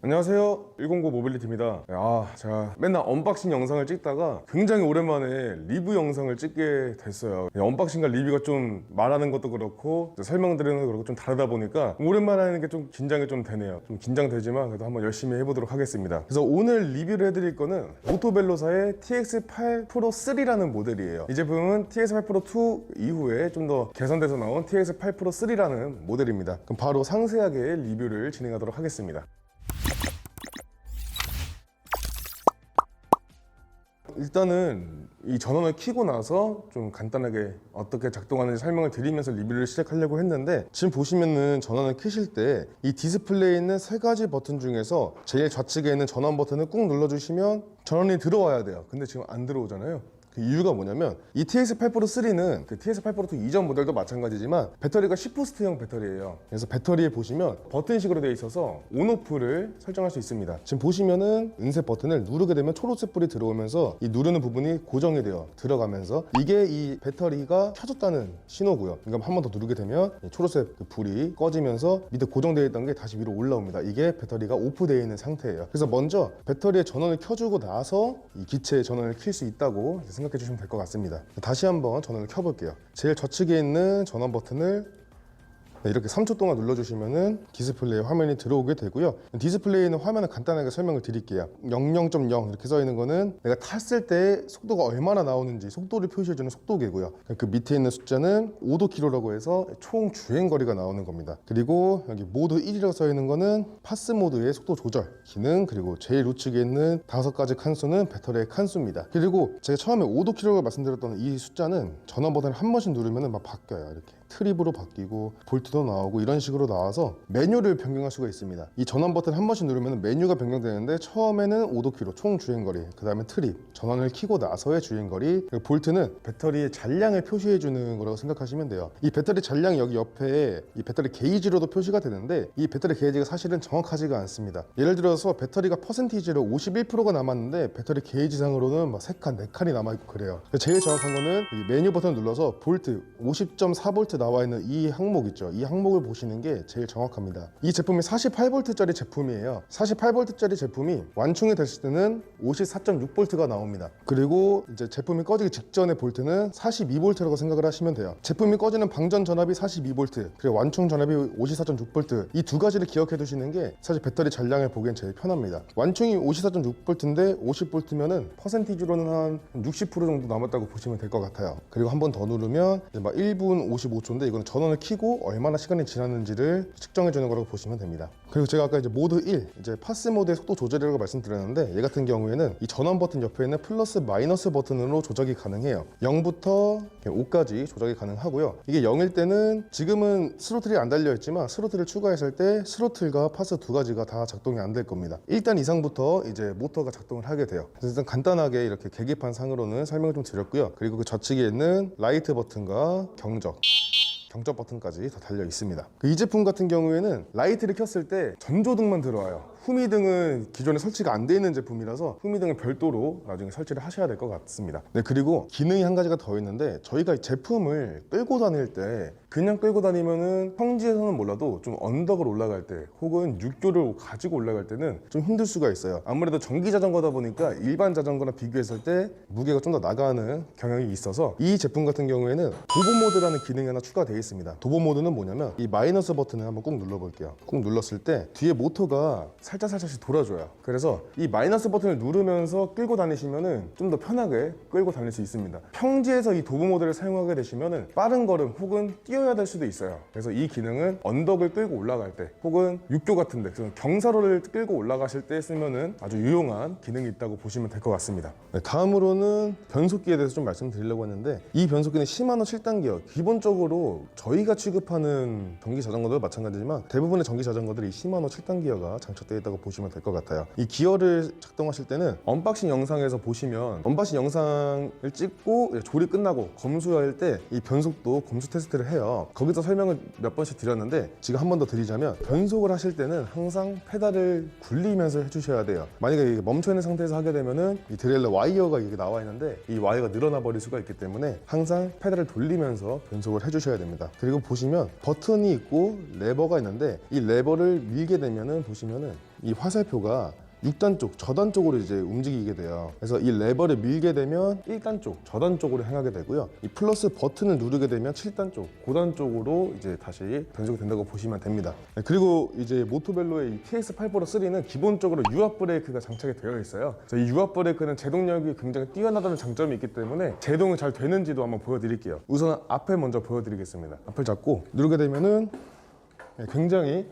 안녕하세요, 109 모빌리티입니다. 제가 맨날 언박싱 영상을 찍다가 굉장히 오랜만에 리뷰 영상을 찍게 됐어요. 언박싱과 리뷰가 좀 말하는 것도 그렇고 설명드리는 것도 그렇고 좀 다르다 보니까 오랜만에 하는 게 좀 긴장이 좀 되네요. 좀 긴장되지만 그래도 한번 열심히 해보도록 하겠습니다. 그래서 오늘 리뷰를 해드릴 거는 모토벨로사의 TX8 프로 3라는 모델이에요. 이 제품은 TX8 프로 2 이후에 좀 더 개선돼서 나온 TX8 프로 3라는 모델입니다. 그럼 바로 상세하게 리뷰를 진행하도록 하겠습니다. 일단은 이 전원을 켜고 나서 좀 간단하게 어떻게 작동하는지 설명을 드리면서 리뷰를 시작하려고 했는데, 지금 보시면은 전원을 켜실 때 이 디스플레이에 있는 세 가지 버튼 중에서 제일 좌측에 있는 전원 버튼을 꾹 눌러주시면 전원이 들어와야 돼요. 근데 지금 안 들어오잖아요. 그 이유가 뭐냐면 이 TX8 프로 3는 그 TX8 프로 2 이전 모델도 마찬가지지만 배터리가 10호스트형 배터리예요. 그래서 배터리에 보시면 버튼식으로 되어 있어서 온오프를 설정할 수 있습니다. 지금 보시면은 은색 버튼을 누르게 되면 초록색 불이 들어오면서 이 누르는 부분이 고정이 되어 들어가면서 이게 이 배터리가 켜졌다는 신호고요. 그러니까 한 번 더 누르게 되면 초록색 그 불이 꺼지면서 밑에 고정되어 있던 게 다시 위로 올라옵니다. 이게 배터리가 오프되어 있는 상태예요. 그래서 먼저 배터리의 전원을 켜주고 나서 이 기체의 전원을 켤 수 있다고 생각해 주시면 될 것 같습니다. 다시 한번 전원을 켜볼게요. 제일 좌측에 있는 전원 버튼을 이렇게 3초 동안 눌러주시면은 디스플레이 화면이 들어오게 되고요. 디스플레이에 있는 화면을 간단하게 설명을 드릴게요. 00.0 이렇게 써 있는 거는 내가 탔을 때 속도가 얼마나 나오는지 속도를 표시해주는 속도계고요. 그 밑에 있는 숫자는 5km라고 해서 총 주행거리가 나오는 겁니다. 그리고 여기 모드 1이라고 써 있는 거는 파스 모드의 속도 조절 기능, 그리고 제일 우측에 있는 5가지 칸수는 배터리의 칸수입니다. 그리고 제가 처음에 5km라고 말씀드렸던 이 숫자는 전원 버튼을 한 번씩 누르면 막 바뀌어요. 이렇게 트립으로 바뀌고 볼트도 나오고 이런 식으로 나와서 메뉴를 변경할 수가 있습니다. 이 전원 버튼 한 번씩 누르면 메뉴가 변경되는데, 처음에는 5km 총 주행거리, 그 다음에 트립, 전원을 켜고 나서의 주행거리, 그리고 볼트는 배터리의 잔량을 표시해 주는 거라고 생각하시면 돼요. 이 배터리 잔량이 여기 옆에 이 배터리 게이지로도 표시가 되는데, 이 배터리 게이지가 사실은 정확하지가 않습니다. 예를 들어서 배터리가 퍼센티지로 51%가 남았는데 배터리 게이지상으로는 막 3칸, 4칸이 남아있고 그래요. 제일 정확한 거는 이 메뉴 버튼을 눌러서 볼트 50.4V 나와 있는 이 항목 있죠. 이 항목을 보시는 게 제일 정확합니다. 이 제품이 48V짜리 제품이에요. 48V짜리 제품이 완충이 됐을 때는 54.6V가 나옵니다. 그리고 이제 제품이 꺼지기 직전의 볼트는 42V라고 생각을 하시면 돼요. 제품이 꺼지는 방전 전압이 42V, 그리고 완충 전압이 54.6V, 이 두 가지를 기억해 두시는 게 사실 배터리 잔량을 보기엔 제일 편합니다. 완충이 54.6V인데 50V면은 퍼센티지로는 한 60% 정도 남았다고 보시면 될 것 같아요. 그리고 한 번 더 누르면 이제 막 1분 55초인데 이거는 전원을 켜고 얼마나 시간이 지났는지를 측정해 주는 거라고 보시면 됩니다. 그리고 제가 아까 이제 모드 1, 이제 파스 모드의 속도 조절이라고 말씀드렸는데, 얘 같은 경우에는 이 전원 버튼 옆에 있는 플러스 마이너스 버튼으로 조작이 가능해요. 0부터 5까지 조작이 가능하고요. 이게 0일 때는 지금은 스로틀이 안 달려 있지만 스로틀을 추가했을 때 스로틀과 파스 두 가지가 다 작동이 안 될 겁니다. 1단 이상부터 이제 모터가 작동을 하게 돼요. 그래서 일단 간단하게 이렇게 계기판 상으로는 설명을 좀 드렸고요. 그리고 그 좌측에 있는 라이트 버튼과 경적 버튼까지 다 달려 있습니다. 이 제품 같은 경우에는 라이트를 켰을 때 전조등만 들어와요. 후미등은 기존에 설치가 안 돼 있는 제품이라서 후미등은 별도로 나중에 설치를 하셔야 될 것 같습니다. 네, 그리고 기능이 한 가지가 더 있는데, 저희가 이 제품을 끌고 다닐 때 그냥 끌고 다니면은 평지에서는 몰라도 좀 언덕을 올라갈 때 혹은 육교를 가지고 올라갈 때는 좀 힘들 수가 있어요. 아무래도 전기 자전거다 보니까 일반 자전거랑 비교했을 때 무게가 좀 더 나가는 경향이 있어서 이 제품 같은 경우에는 도보 모드라는 기능이 하나 추가되어 있습니다. 도보 모드는 뭐냐면 이 마이너스 버튼을 한번 꾹 눌러볼게요. 꾹 눌렀을 때 뒤에 모터가 살짝씩 돌아줘요. 그래서 이 마이너스 버튼을 누르면서 끌고 다니시면은 좀 더 편하게 끌고 다닐 수 있습니다. 평지에서 이 도보 모드를 사용하게 되시면은 빠른 걸음 혹은 뛰어야 될 수도 있어요. 그래서 이 기능은 언덕을 끌고 올라갈 때 혹은 육교 같은데 경사로를 끌고 올라가실 때 쓰면은 아주 유용한 기능이 있다고 보시면 될 것 같습니다. 네, 다음으로는 변속기에 대해서 좀 말씀드리려고 했는데, 이 변속기는 시마노 7단 기어, 기본적으로 저희가 취급하는 전기 자전거도 마찬가지지만 대부분의 전기 자전거들이 시마노 7단 기어가 장착되어 있다고 보시면 될 것 같아요. 이 기어를 작동하실 때는 언박싱 영상에서 보시면 언박싱 영상을 찍고 조립 끝나고 검수할 때 이 변속도 검수 테스트를 해요. 거기서 설명을 몇 번씩 드렸는데 지금 한 번 더 드리자면, 변속을 하실 때는 항상 페달을 굴리면서 해주셔야 돼요. 만약에 멈춰 있는 상태에서 하게 되면은 이 드레일러 와이어가 이게 나와 있는데 이 와이어가 늘어나 버릴 수가 있기 때문에 항상 페달을 돌리면서 변속을 해주셔야 됩니다. 그리고 보시면 버튼이 있고 레버가 있는데, 이 레버를 밀게 되면은 보시면은 이 화살표가 6단 쪽, 저단 쪽으로 이제 움직이게 돼요. 그래서 이 레버를 밀게 되면 1단 쪽, 저단 쪽으로 향하게 되고요. 이 플러스 버튼을 누르게 되면 7단 쪽, 고단 쪽으로 이제 다시 변속이 된다고 보시면 됩니다. 네, 그리고 이제 모토벨로의 이 TX843는 기본적으로 유압 브레이크가 장착이 되어 있어요. 그래서 이 유압 브레이크는 제동력이 굉장히 뛰어나다는 장점이 있기 때문에 제동이 잘 되는지도 한번 보여드릴게요. 우선 앞에 먼저 보여드리겠습니다. 앞을 잡고 누르게 되면은 굉장히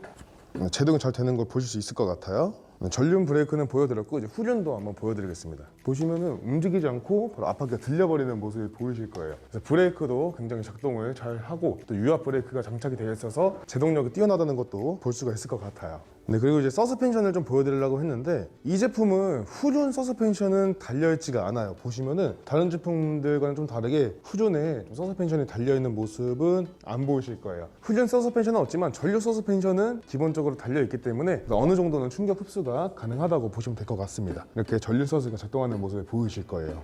제동이 잘 되는 걸 보실 수 있을 것 같아요. 전륜 브레이크는 보여드렸고 이제 후륜도 한번 보여드리겠습니다. 보시면은 움직이지 않고 바로 앞바퀴가 들려버리는 모습이 보이실 거예요. 그래서 브레이크도 굉장히 작동을 잘 하고 또 유압 브레이크가 장착이 되어 있어서 제동력이 뛰어나다는 것도 볼 수가 있을 것 같아요. 네, 그리고 이제 서스펜션을 좀 보여드리려고 했는데 이 제품은 후륜 서스펜션은 달려있지가 않아요. 보시면은 다른 제품들과는 좀 다르게 후륜에 서스펜션이 달려있는 모습은 안 보이실 거예요. 후륜 서스펜션은 없지만 전륜 서스펜션은 기본적으로 달려있기 때문에 어느 정도는 충격 흡수가 가능하다고 보시면 될 것 같습니다. 이렇게 전륜 서스가 작동하는 모습을 보이실 거예요.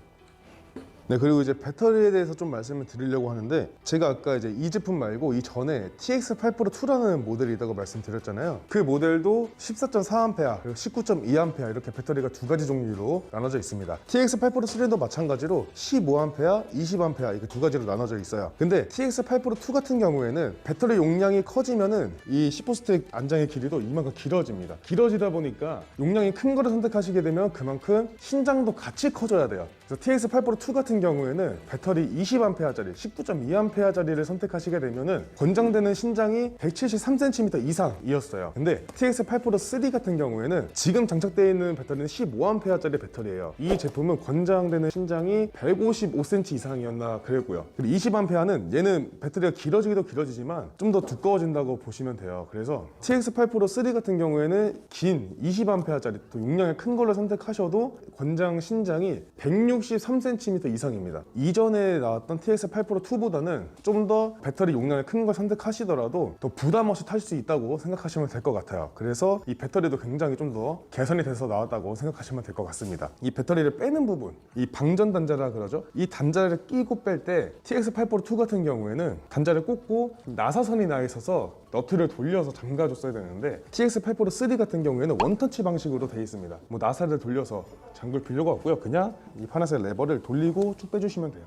네, 그리고 이제 배터리에 대해서 좀 말씀을 드리려고 하는데 제가 아까 이제 이 제품 말고 이 전에 TX802라는 모델이 있다고 말씀드렸잖아요. 그 모델도 14.4A 그리고 19.2A 이렇게 배터리가 두 가지 종류로 나눠져 있습니다. TX803도 마찬가지로 15A, 20A 이렇게 두 가지로 나눠져 있어요. 근데 TX802 같은 경우에는 배터리 용량이 커지면은 이 10호스트 안장의 길이도 이만큼 길어집니다. 길어지다 보니까 용량이 큰 거를 선택하시게 되면 그만큼 신장도 같이 커져야 돼요. 그래서 TX802 같은 경우에는 배터리 20A짜리, 19.2A짜리를 선택하시게 되면은 권장되는 신장이 173cm 이상이었어요. 근데 TX803 같은 경우에는 지금 장착되어 있는 배터리는 15A짜리 배터리예요. 이 제품은 권장되는 신장이 155cm 이상이었나 그랬고요. 그리고 20A는 얘는 배터리가 길어지기도 길어지지만 좀 더 두꺼워진다고 보시면 돼요. 그래서 TX803 같은 경우에는 긴 20A짜리 또 용량이 큰 걸로 선택하셔도 권장 신장이 163cm 이상입니다. 이전에 나왔던 TX802보다는 좀 더 배터리 용량이 큰 걸 선택하시더라도 더 부담 없이 탈 수 있다고 생각하시면 될 것 같아요. 그래서 이 배터리도 굉장히 좀 더 개선이 돼서 나왔다고 생각하시면 될 것 같습니다. 이 배터리를 빼는 부분, 이 방전 단자라 그러죠. 이 단자를 끼고 뺄 때 TX802 같은 경우에는 단자를 꽂고 나사선이 나 있어서 너트를 돌려서 잠가줬어야 되는데 TX803 같은 경우에는 원터치 방식으로 되어 있습니다. 뭐 나사를 돌려서 잠글 필요가 없고요. 그냥 이 파나솔 레버를 돌리고 쭉 빼주시면 돼요.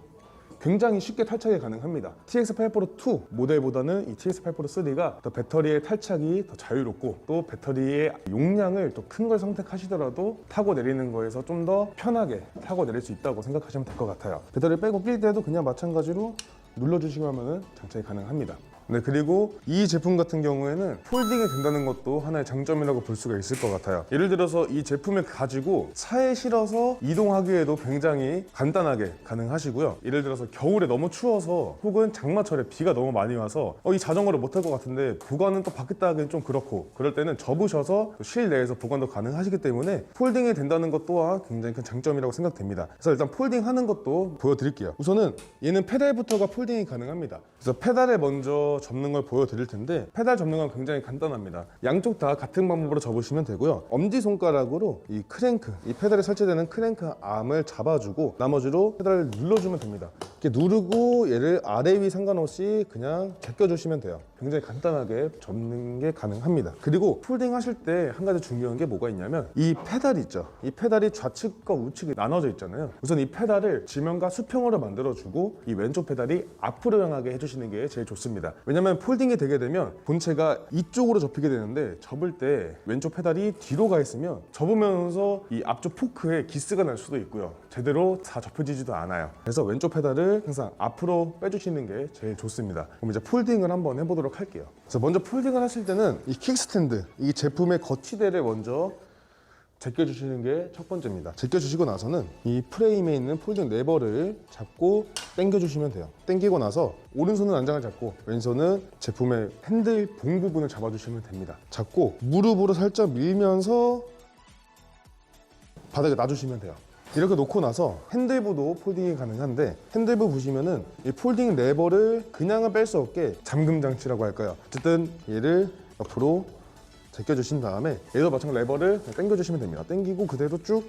굉장히 쉽게 탈착이 가능합니다. TX802 모델보다는 이 TX803가 더 배터리의 탈착이 더 자유롭고 또 배터리의 용량을 더 큰 걸 선택하시더라도 타고 내리는 거에서 좀 더 편하게 타고 내릴 수 있다고 생각하시면 될 것 같아요. 배터리 빼고 낄 때도 그냥 마찬가지로 눌러주시면 하면 장착이 가능합니다. 네, 그리고 이 제품 같은 경우에는 폴딩이 된다는 것도 하나의 장점이라고 볼 수가 있을 것 같아요. 예를 들어서 이 제품을 가지고 차에 실어서 이동하기에도 굉장히 간단하게 가능하시고요. 예를 들어서 겨울에 너무 추워서 혹은 장마철에 비가 너무 많이 와서 이 자전거를 못 탈 것 같은데 보관은 또 밖에다 하기는 좀 그렇고 그럴 때는 접으셔서 실내에서 보관도 가능하시기 때문에 폴딩이 된다는 것 또한 굉장히 큰 장점이라고 생각됩니다. 그래서 일단 폴딩 하는 것도 보여드릴게요. 우선은 얘는 페달부터가 폴딩이 가능합니다. 그래서 페달에 먼저 접는 걸 보여드릴 텐데 페달 접는 건 굉장히 간단합니다. 양쪽 다 같은 방법으로 접으시면 되고요. 엄지손가락으로 이 크랭크, 이 페달에 설치되는 크랭크 암을 잡아주고 나머지로 페달을 눌러주면 됩니다. 이렇게 누르고 얘를 아래 위 상관없이 그냥 제껴주시면 돼요. 굉장히 간단하게 접는 게 가능합니다. 그리고 폴딩 하실 때 한 가지 중요한 게 뭐가 있냐면 이 페달 있죠. 이 페달이 좌측과 우측이 나눠져 있잖아요. 우선 이 페달을 지면과 수평으로 만들어주고 이 왼쪽 페달이 앞으로 향하게 해주시는 게 제일 좋습니다. 왜냐면 폴딩이 되게 되면 본체가 이쪽으로 접히게 되는데 접을 때 왼쪽 페달이 뒤로 가 있으면 접으면서 이 앞쪽 포크에 기스가 날 수도 있고요. 제대로 다 접혀지지도 않아요. 그래서 왼쪽 페달을 항상 앞으로 빼주시는 게 제일 좋습니다. 그럼 이제 폴딩을 한번 해보도록 할게요. 그래서 먼저 폴딩을 하실 때는 이 킥스탠드, 이 제품의 거치대를 먼저 제껴주시는 게 첫 번째입니다. 제껴주시고 나서는 이 프레임에 있는 폴딩 레버를 잡고 당겨주시면 돼요. 당기고 나서 오른손은 안장을 잡고 왼손은 제품의 핸들 봉 부분을 잡아주시면 됩니다. 잡고 무릎으로 살짝 밀면서 바닥에 놔주시면 돼요. 이렇게 놓고 나서 핸들부도 폴딩이 가능한데 핸들부 보시면은 이 폴딩 레버를 그냥은 뺄 수 없게 잠금 장치라고 할까요? 어쨌든 얘를 옆으로 제껴주신 다음에 얘도 마찬가지로 레버를 당겨주시면 됩니다. 당기고 그대로 쭉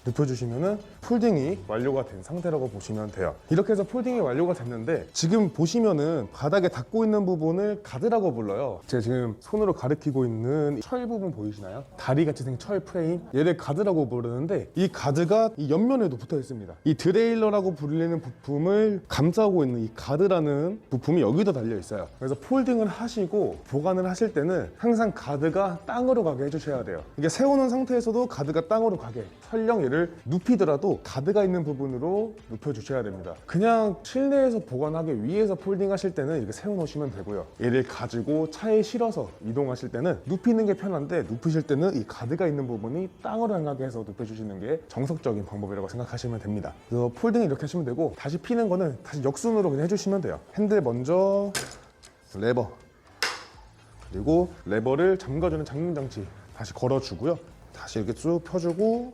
눕혀주시면은 폴딩이 완료가 된 상태라고 보시면 돼요. 이렇게 해서 폴딩이 완료가 됐는데 지금 보시면은 바닥에 닿고 있는 부분을 가드라고 불러요. 제가 지금 손으로 가리키고 있는 철 부분 보이시나요? 다리같이 생긴 철 프레임, 얘를 가드라고 부르는데 이 가드가 이 옆면에도 붙어 있습니다. 이 드레일러라고 불리는 부품을 감싸고 있는 이 가드라는 부품이 여기도 달려 있어요. 그래서 폴딩을 하시고 보관을 하실 때는 항상 가드가 땅으로 가게 해주셔야 돼요. 이게 세우는 상태에서도 가드가 땅으로 가게, 설령 얘를 눕히더라도 가드가 있는 부분으로 눕혀주셔야 됩니다. 그냥 실내에서 보관하기 위해서 폴딩 하실 때는 이렇게 세워놓으시면 되고요. 얘를 가지고 차에 실어서 이동하실 때는 눕히는 게 편한데 눕히실 때는 이 가드가 있는 부분이 땅으로 향하게 해서 눕혀주시는 게 정석적인 방법이라고 생각하시면 됩니다. 그래서 폴딩 이렇게 하시면 되고, 다시 피는 거는 다시 역순으로 그냥 해주시면 돼요. 핸들 먼저, 레버, 그리고 레버를 잠가주는 잠금 장치 다시 걸어주고요. 다시 이렇게 쭉 펴주고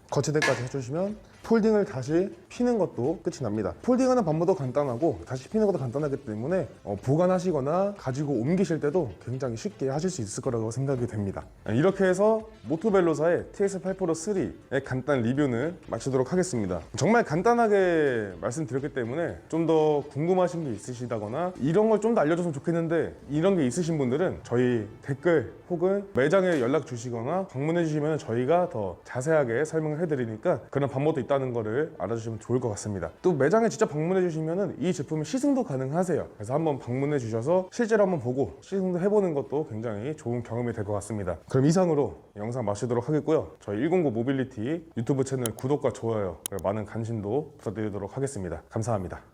거치대까지 해주시면 폴딩을 다시 피는 것도 끝이 납니다. 폴딩하는 방법도 간단하고 다시 피는 것도 간단하기 때문에 보관하시거나 가지고 옮기실 때도 굉장히 쉽게 하실 수 있을 거라고 생각이 됩니다. 이렇게 해서 모토벨로사의 TS8 프로 3의 간단 리뷰는 마치도록 하겠습니다. 정말 간단하게 말씀드렸기 때문에 좀 더 궁금하신 게 있으시다거나 이런 걸 좀 더 알려줬으면 좋겠는데 이런 게 있으신 분들은 저희 댓글 혹은 매장에 연락 주시거나 방문해 주시면 저희가 더 자세하게 설명을 해드리니까 그런 방법도 있다는 거를 알아주시면 좋을 것 같습니다. 또 매장에 직접 방문해 주시면 이 제품을 시승도 가능하세요. 그래서 한번 방문해 주셔서 실제로 한번 보고 시승도 해보는 것도 굉장히 좋은 경험이 될 것 같습니다. 그럼 이상으로 영상 마치도록 하겠고요. 저희 109 모빌리티 유튜브 채널 구독과 좋아요, 많은 관심도 부탁드리도록 하겠습니다. 감사합니다.